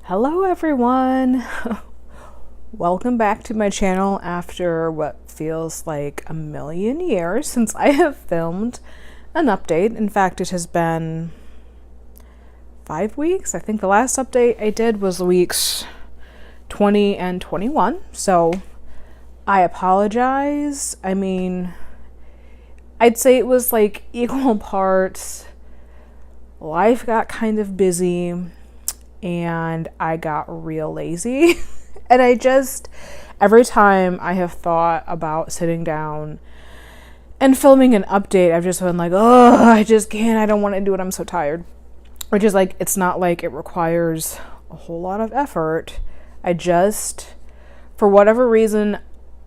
Hello everyone! Welcome back to my channel after what feels like a million years since I have filmed an update. In fact, it has been 5 weeks. I think the last update I did was weeks 20 and 21. So I apologize. I mean, I'd say it was like equal parts. Life got kind of busy and I got real lazy. And every time I have thought about sitting down and filming an update, I've just been like, oh, I just can't, I don't want to do it, I'm so tired. Which is like, it's not like it requires a whole lot of effort. For whatever reason,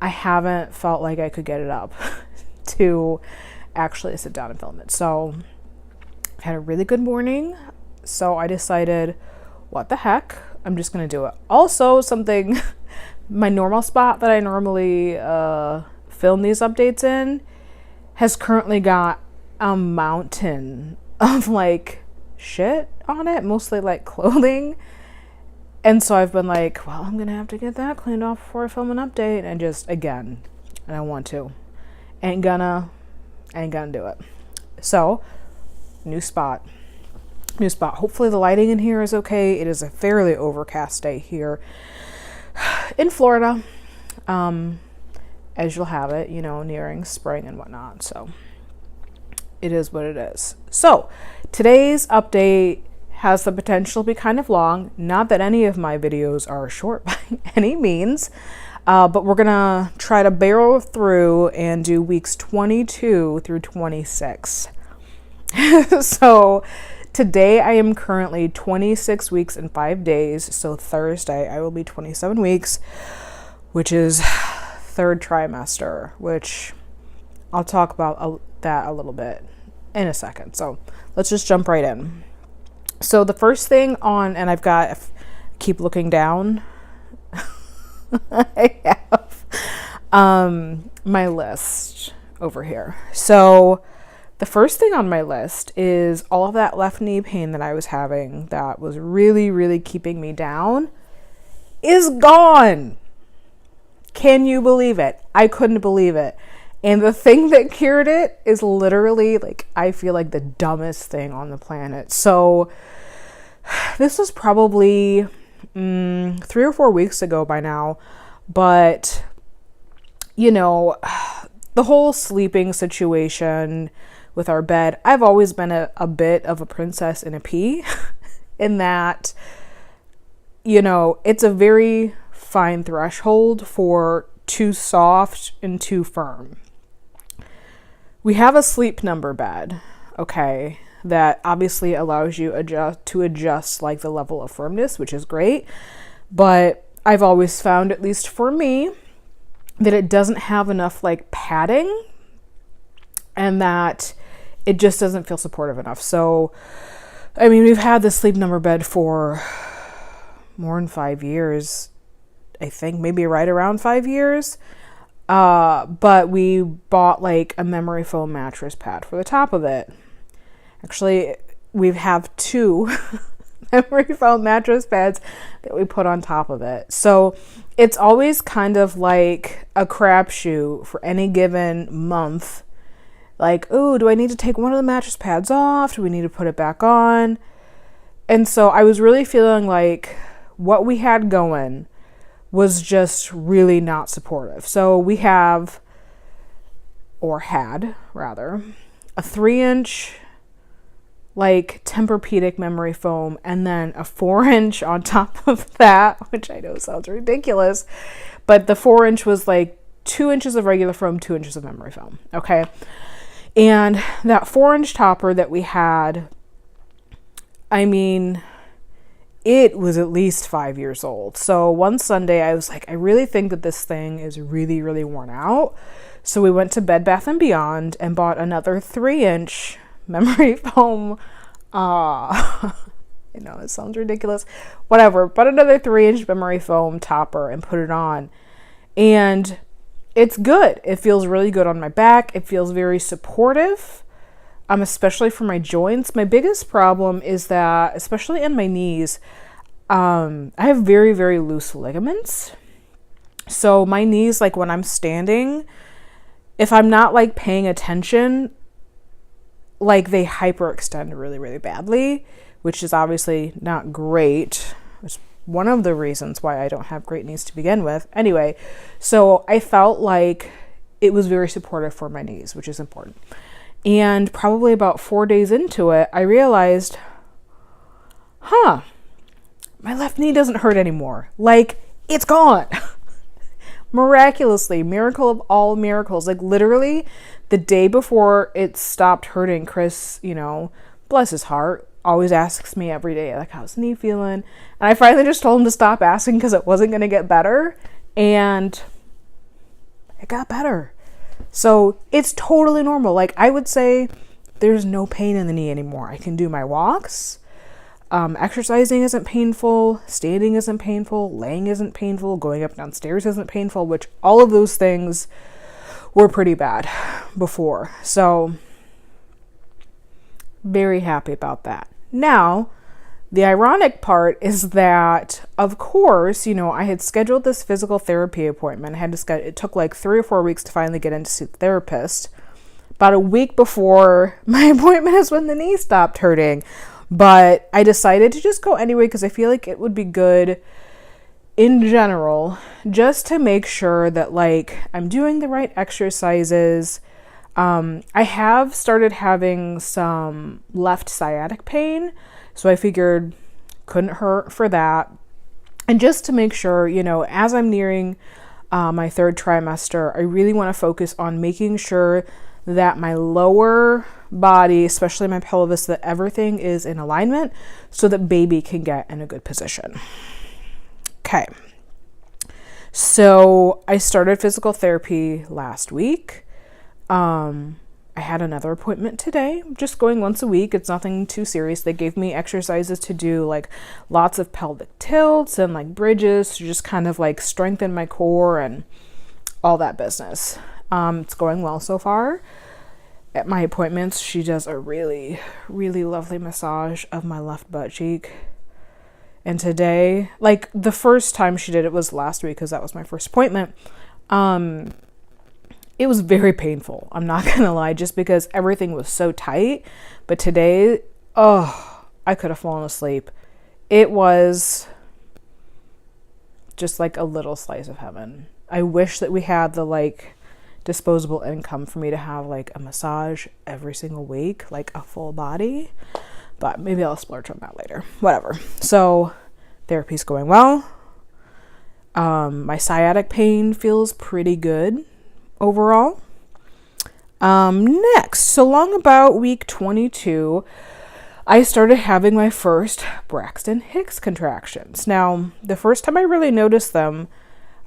I haven't felt like I could get it up to actually sit down and film it. So I had a really good morning. So I decided, what the heck? I'm just going to do it. Also, my normal spot that I normally film these updates in has currently got a mountain of like shit on it, mostly like clothing. And so I've been like, well, I'm going to have to get that cleaned off before I film an update. And again, I don't want to. Ain't gonna do it. So, new spot. Hopefully the lighting in here is okay. It is a fairly overcast day here in Florida, as you'll have it, nearing spring and whatnot. So it is what it is. So today's update has the potential to be kind of long. Not that any of my videos are short by any means, but we're gonna try to barrel through and do weeks 22 through 26. So today I am currently 26 weeks and 5 days. So Thursday I will be 27 weeks, which is third trimester, which I'll talk about that a little bit in a second. So let's just jump right in. So the first thing and keep looking down. I have my list over here. So the first thing on my list is all of that left knee pain that I was having that was really, really keeping me down is gone. Can you believe it? I couldn't believe it. And the thing that cured it is literally I feel like the dumbest thing on the planet. So this was probably 3 or 4 weeks ago by now, but the whole sleeping situation with our bed, I've always been a bit of a princess in a pea in that, it's a very fine threshold for too soft and too firm. We have a sleep number bed, okay, that obviously allows you to adjust like the level of firmness, which is great. But I've always found, at least for me, that it doesn't have enough like padding and that it just doesn't feel supportive enough. So, I mean, we've had the sleep number bed for more than 5 years, I think, maybe right around 5 years. But we bought like a memory foam mattress pad for the top of it. Actually, we have 2 memory foam mattress pads that we put on top of it. So it's always kind of like a crapshoot for any given month. Like, oh, do I need to take one of the mattress pads off? Do we need to put it back on? And so I was really feeling like what we had going was just really not supportive. So we had rather, a 3-inch like Tempur-Pedic memory foam, and then a 4-inch on top of that, which I know sounds ridiculous, but the 4-inch was like 2 inches of regular foam, 2 inches of memory foam. Okay. And that 4-inch topper that we had, I mean, it was at least 5 years old. So one Sunday I was like, I really think that this thing is really, really worn out. So we went to Bed Bath & Beyond and bought another 3-inch memory foam. I know it sounds ridiculous. Whatever. But another 3-inch memory foam topper and put it on. And it's good. It feels really good on my back. It feels very supportive. Especially for my joints. My biggest problem is that, especially in my knees, I have very, very loose ligaments. So my knees, like when I'm standing, if I'm not like paying attention, like they hyperextend really, really badly, which is obviously not great. It's one of the reasons why I don't have great knees to begin with. Anyway, so I felt like it was very supportive for my knees, which is important. And probably about 4 days into it, I realized, my left knee doesn't hurt anymore. Like, it's gone. Miraculously, miracle of all miracles. Like, literally, the day before it stopped hurting, Chris, bless his heart, always asks me every day, like, how's the knee feeling? And I finally just told him to stop asking because it wasn't going to get better. And it got better. So it's totally normal. Like, I would say there's no pain in the knee anymore. I can do my walks. Exercising isn't painful. Standing isn't painful. Laying isn't painful. Going up and down stairs isn't painful, which all of those things were pretty bad before. So very happy about that. Now, the ironic part is that, of course, I had scheduled this physical therapy appointment. It took like 3 or 4 weeks to finally get in to see the therapist. About a week before my appointment is when the knee stopped hurting. But I decided to just go anyway because I feel like it would be good in general just to make sure that like I'm doing the right exercises. I have started having some left sciatic pain, so I figured couldn't hurt for that. And just to make sure, as I'm nearing my 3rd trimester, I really want to focus on making sure that my lower body, especially my pelvis, that everything is in alignment so that baby can get in a good position. Okay. So I started physical therapy last week. I had another appointment today, just going once a week. It's nothing too serious. They gave me exercises to do, like lots of pelvic tilts and like bridges to just kind of like strengthen my core and all that business. It's going well so far. At my appointments, she does a really, really lovely massage of my left butt cheek. And today, like the first time she did it was last week because that was my first appointment. It was very painful. I'm not going to lie, just because everything was so tight. But today, I could have fallen asleep. It was just like a little slice of heaven. I wish that we had the like disposable income for me to have like a massage every single week, like a full body. But maybe I'll splurge on that later. Whatever. So therapy's going well. My sciatic pain feels pretty good overall. Next, so long about week 22, I started having my first Braxton Hicks contractions. Now, the first time I really noticed them,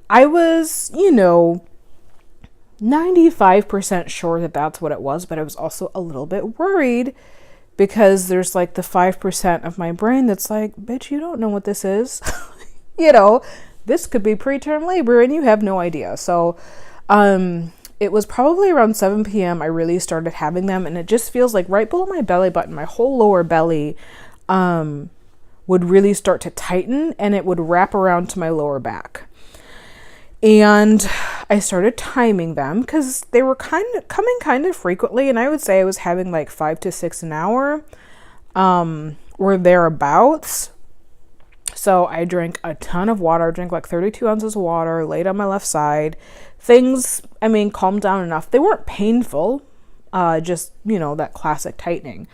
I was, 95% sure that that's what it was, but I was also a little bit worried because there's like the 5% of my brain that's like, bitch, you don't know what this is. This could be preterm labor and you have no idea. So, it was probably around 7 p.m. I really started having them, and it just feels like right below my belly button, my whole lower belly, would really start to tighten, and it would wrap around to my lower back. And I started timing them because they were coming kind of frequently, and I would say I was having like 5 to 6 an hour, or thereabouts. So I drank a ton of water. I drank like 32 ounces of water, laid on my left side. Things, calmed down enough. They weren't painful, just, that classic tightening.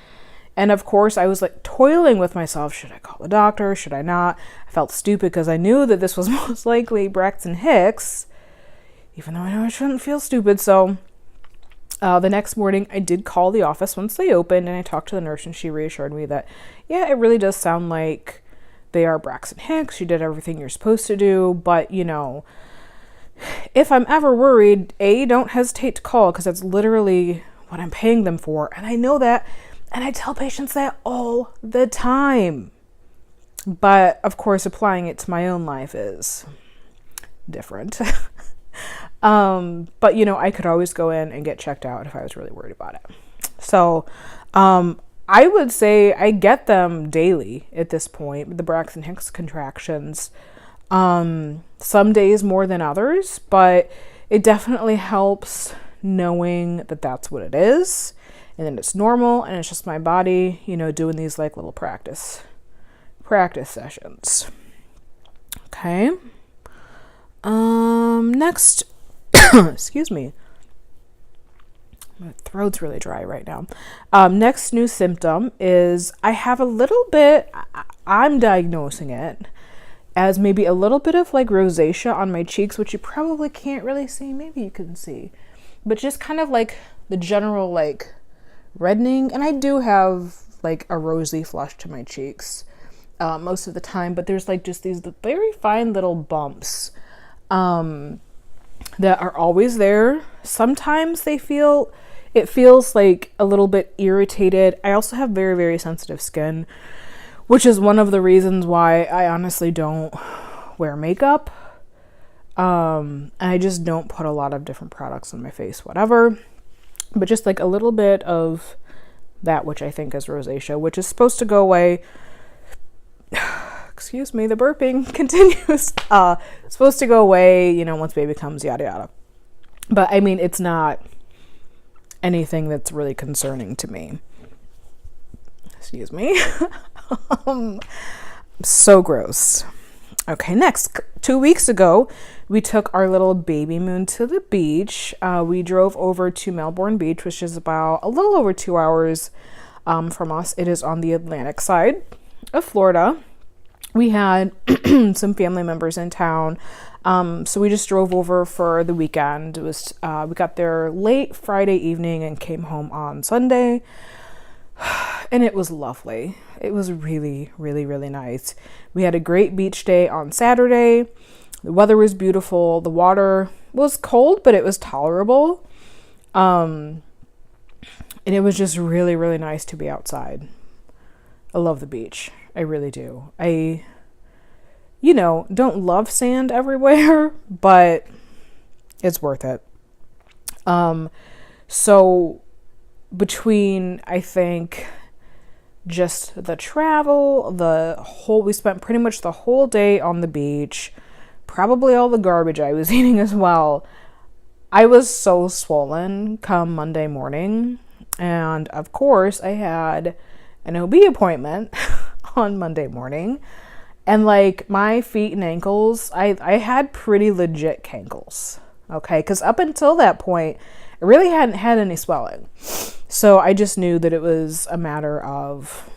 And of course, I was like toiling with myself. Should I call the doctor? Should I not? I felt stupid because I knew that this was most likely Braxton Hicks, even though I know I shouldn't feel stupid. So the next morning, I did call the office once they opened, and I talked to the nurse, and she reassured me that, yeah, it really does sound like they are Braxton Hicks. You did everything you're supposed to do, but, if I'm ever worried, don't hesitate to call, because that's literally what I'm paying them for. And I know that, and I tell patients that all the time. But, of course, applying it to my own life is different. But, I could always go in and get checked out if I was really worried about it. So, I would say I get them daily at this point, the Braxton Hicks contractions. Some days more than others, but it definitely helps knowing that that's what it is and then it's normal and it's just my body, doing these like little practice sessions. Okay. Next, excuse me. My throat's really dry right now. Next new symptom is I have a little bit, I'm diagnosing it as maybe a little bit of like rosacea on my cheeks, which you probably can't really see. Maybe you can see, but just kind of like the general like reddening. And I do have like a rosy flush to my cheeks most of the time, but there's like just these very fine little bumps that are always there. Sometimes it feels like a little bit irritated. I also have very, very sensitive skin, which is one of the reasons why I honestly don't wear makeup. And I just don't put a lot of different products on my face, whatever. But just like a little bit of that, which I think is rosacea, which is supposed to go away. Excuse me, the burping continues. Supposed to go away, once baby comes, yada yada. But I mean, it's not anything that's really concerning to me. Excuse me. So gross. Okay, next. 2 weeks ago, we took our little baby moon to the beach. We drove over to Melbourne Beach, which is about a little over 2 hours from us. It is on the Atlantic side of Florida. We had some family members in town, so we just drove over for the weekend. It was we got there late Friday evening and came home on Sunday, and it was lovely. It was really, really, really nice. We had a great beach day on Saturday. The weather was beautiful. The water was cold, but it was tolerable, and it was just really, really nice to be outside. I love the beach. I really do. I, don't love sand everywhere, but it's worth it. So between, I think, just the travel, we spent pretty much the whole day on the beach, probably all the garbage I was eating as well. I was so swollen come Monday morning. And of course I had an OB appointment on Monday morning, and like my feet and ankles, I had pretty legit cankles. Okay, because up until that point I really hadn't had any swelling, so I just knew that it was a matter of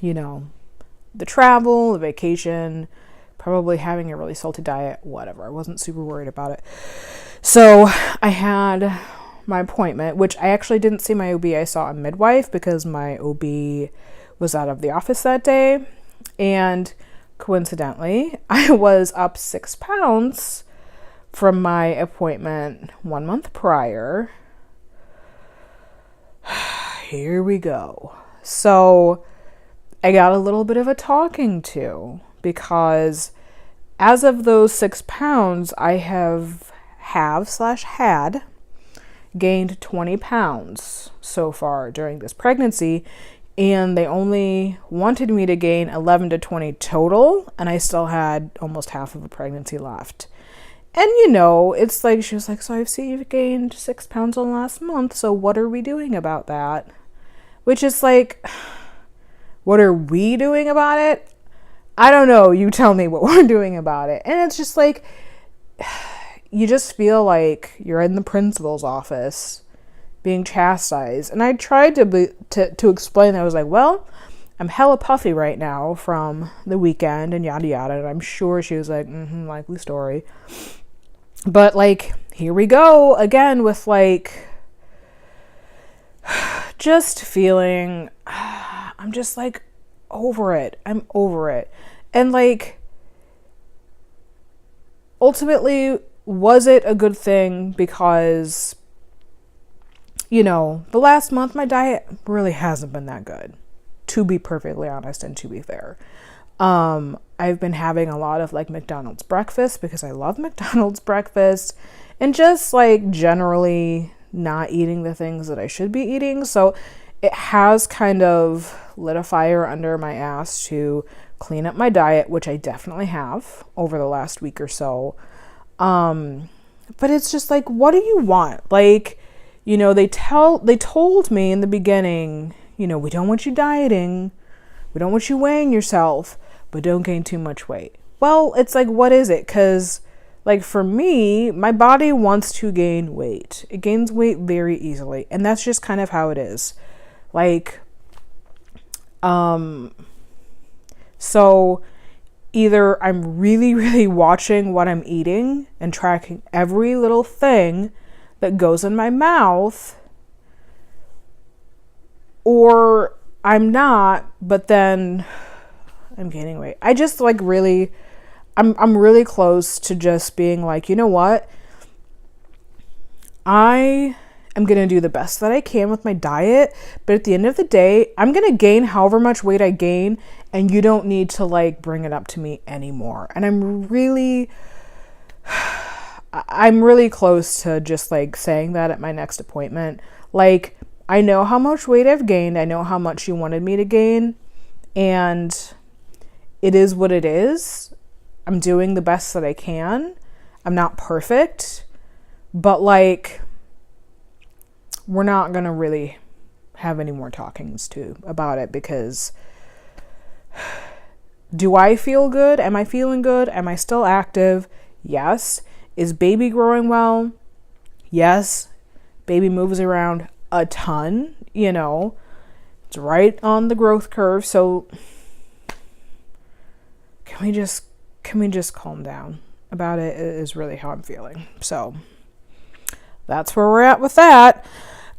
the travel, the vacation, probably having a really salty diet, whatever. I wasn't super worried about it. So I had my appointment, which I actually didn't see my OB. I saw a midwife because my OB was out of the office that day. And coincidentally, I was up 6 pounds from my appointment 1 month prior. Here we go. So I got a little bit of a talking to, because as of those 6 pounds, I had gained 20 pounds so far during this pregnancy, and they only wanted me to gain 11 to 20 total, and I still had almost half of a pregnancy left. And it's like, she was like, so I've seen you've gained 6 pounds in the last month, so what are we doing about that? Which is like, what are we doing about it? I don't know, you tell me what we're doing about it. And it's just like, you just feel like you're in the principal's office being chastised. And I tried to explain that. I was like, well, I'm hella puffy right now from the weekend and yada yada. And I'm sure she was like, likely story. But like, here we go again with like, just feeling, I'm just like over it. I'm over it. And like, ultimately, was it a good thing? Because, the last month my diet really hasn't been that good, to be perfectly honest and to be fair. I've been having a lot of like McDonald's breakfast because I love McDonald's breakfast, and just like generally not eating the things that I should be eating. So it has kind of lit a fire under my ass to clean up my diet, which I definitely have over the last week or so. But it's just like, what do you want? Like, you know, they told me in the beginning, you know, we don't want you dieting, we don't want you weighing yourself, but don't gain too much weight. Well, it's like, what is it? Because like for me, my body wants to gain weight. It gains weight very easily, and that's just kind of how it is. Like, so either I'm really, really watching what I'm eating and tracking every little thing that goes in my mouth, or I'm not, but then I'm gaining weight. I just like really, I'm really close to just being like, you know what? I am going to do the best that I can with my diet, but at the end of the day, I'm going to gain however much weight I gain, and you don't need to like bring it up to me anymore. And I'm really close to just like saying that at my next appointment. Like, I know how much weight I've gained. I know how much you wanted me to gain, and it is what it is. I'm doing the best that I can. I'm not perfect, but like, we're not going to really have any more talkings about it, because do I feel good? Am I feeling good? Am I still active? Yes. Is baby growing well? Yes. Baby moves around a ton, you know. It's right on the growth curve. So can we just calm down about it? It is really how I'm feeling. So that's where we're at with that.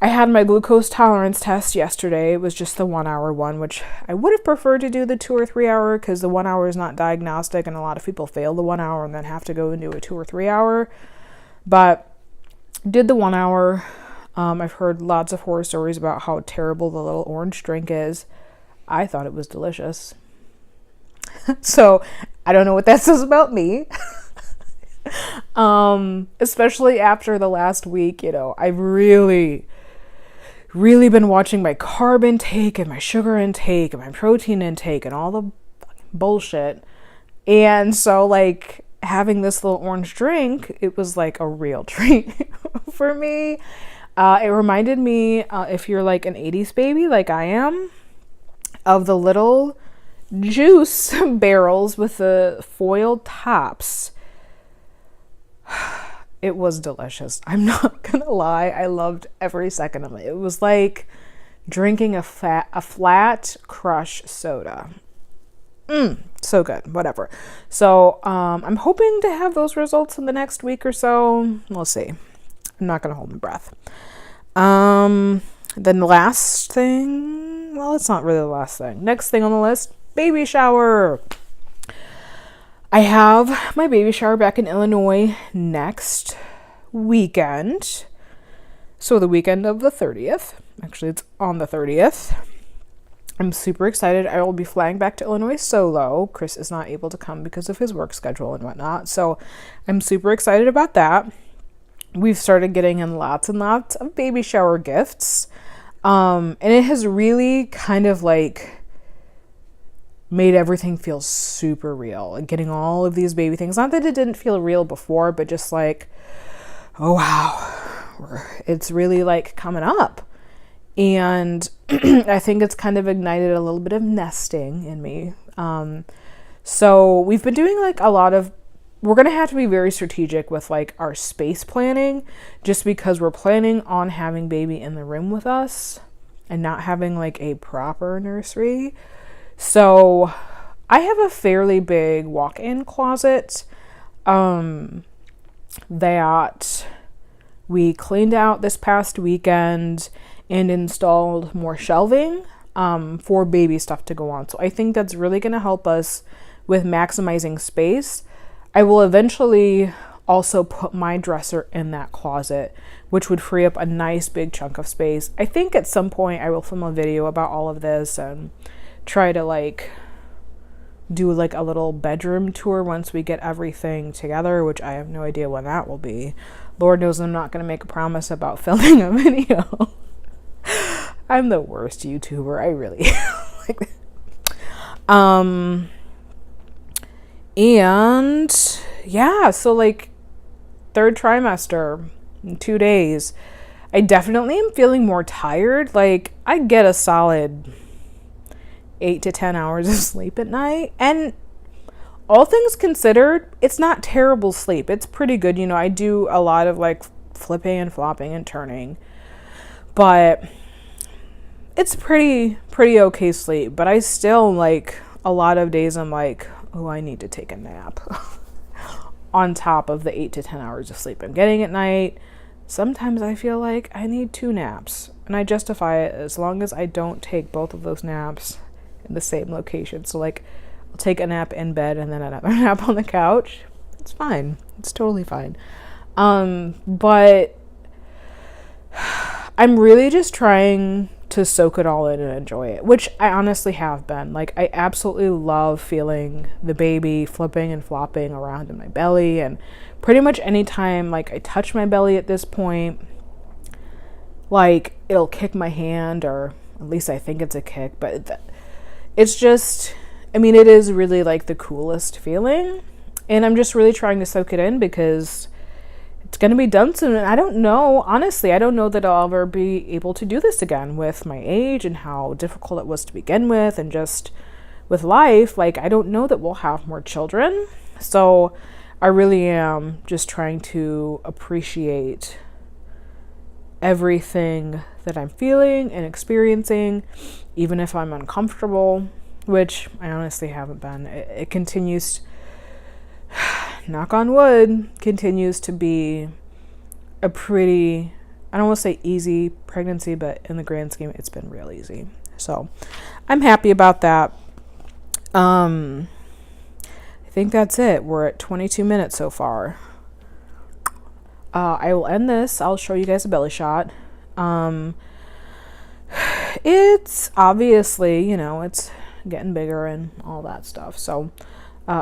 I had my glucose tolerance test yesterday. It was just the 1 hour one, which I would have preferred to do the 2 or 3 hour, because the 1 hour is not diagnostic, and a lot of people fail the 1 hour and then have to go and do a 2 or 3 hour. But did the 1 hour. I've heard lots of horror stories about how terrible the little orange drink is. I thought it was delicious. So I don't know what that says about me. Especially after the last week, you know, I've really been watching my carb intake and my sugar intake and my protein intake and all the bullshit. And so like having this little orange drink, it was like a real treat for me. It reminded me, if you're like an 80s baby like I am, of the little juice barrels with the foil tops. It was delicious. I'm not gonna lie. I loved every second of it. It was like drinking a flat crush soda. So good. Whatever. So I'm hoping to have those results in the next week or so. We'll see. I'm not gonna hold my breath. Then the last thing. Well, it's not really the last thing. Next thing on the list: baby shower. I have my baby shower back in Illinois next weekend. So the weekend of the 30th. Actually, it's on the 30th. I'm super excited. I will be flying back to Illinois solo. Chris is not able to come because of his work schedule and whatnot. So I'm super excited about that. We've started getting in lots and lots of baby shower gifts. And it has really kind of like made everything feel super real. Like getting all of these baby things. Not that it didn't feel real before, but just like, oh wow, it's really like coming up. And I think it's kind of ignited a little bit of nesting in me. So we've been doing like a lot of, we're going to have to be very strategic with like our space planning, just because we're planning on having baby in the room with us and not having like a proper nursery. So I have a fairly big walk-in closet that we cleaned out this past weekend and installed more shelving for baby stuff to go on. So I think that's really going to help us with maximizing space. I will eventually also put my dresser in that closet, which would free up a nice big chunk of space. I think at some point I will film a video about all of this and try to like do like a little bedroom tour once we get everything together, which I have no idea when that will be. Lord knows I'm not going to make a promise about filming a video. I'm the worst YouTuber. I really like. Um, and yeah, so like third trimester in 2 days. I definitely am feeling more tired. Like I get a solid 8 to 10 hours of sleep at night, and all things considered, it's not terrible sleep. It's pretty good. You know, I do a lot of like flipping and flopping and turning, but it's pretty okay sleep. But I still, like, a lot of days I'm like, oh, I need to take a nap on top of the 8 to 10 hours of sleep I'm getting at night. Sometimes I feel like I need 2 naps, and I justify it as long as I don't take both of those naps in the same location. So like I'll take a nap in bed and then another nap on the couch. It's fine. It's totally fine. But I'm really just trying to soak it all in and enjoy it, which I honestly have been. Like, I absolutely love feeling the baby flipping and flopping around in my belly, and pretty much anytime like I touch my belly at this point, like it'll kick my hand, or at least I think it's a kick, but it's just, I mean, it is really like the coolest feeling, and I'm just really trying to soak it in because it's going to be done soon. And I don't know, honestly, I don't know that I'll ever be able to do this again with my age and how difficult it was to begin with, and just with life. Like, I don't know that we'll have more children. So I really am just trying to appreciate everything that I'm feeling and experiencing, even if I'm uncomfortable, which I honestly haven't been. It continues, knock on wood, continues to be a pretty, I don't want to say easy pregnancy, but in the grand scheme, it's been real easy. So I'm happy about that. I think that's it. We're at 22 minutes so far. I will end this. I'll show you guys a belly shot. It's obviously, you know, it's getting bigger and all that stuff. So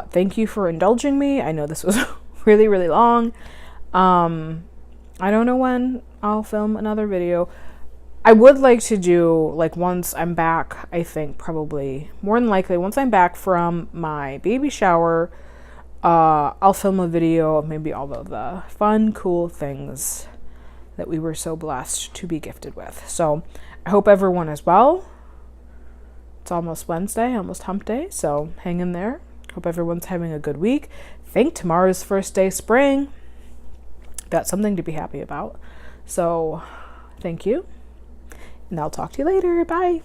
thank you for indulging me. I know this was really, really long. I don't know when I'll film another video. I would like to do, like, once I'm back, I think probably more than likely once I'm back from my baby shower, I'll film a video of maybe all of the fun, cool things that we were so blessed to be gifted with. So I hope everyone is well. It's almost Wednesday, almost hump day, so hang in there. Hope everyone's having a good week. I think tomorrow's first day spring. That's something to be happy about. So thank you, and I'll talk to you later. Bye.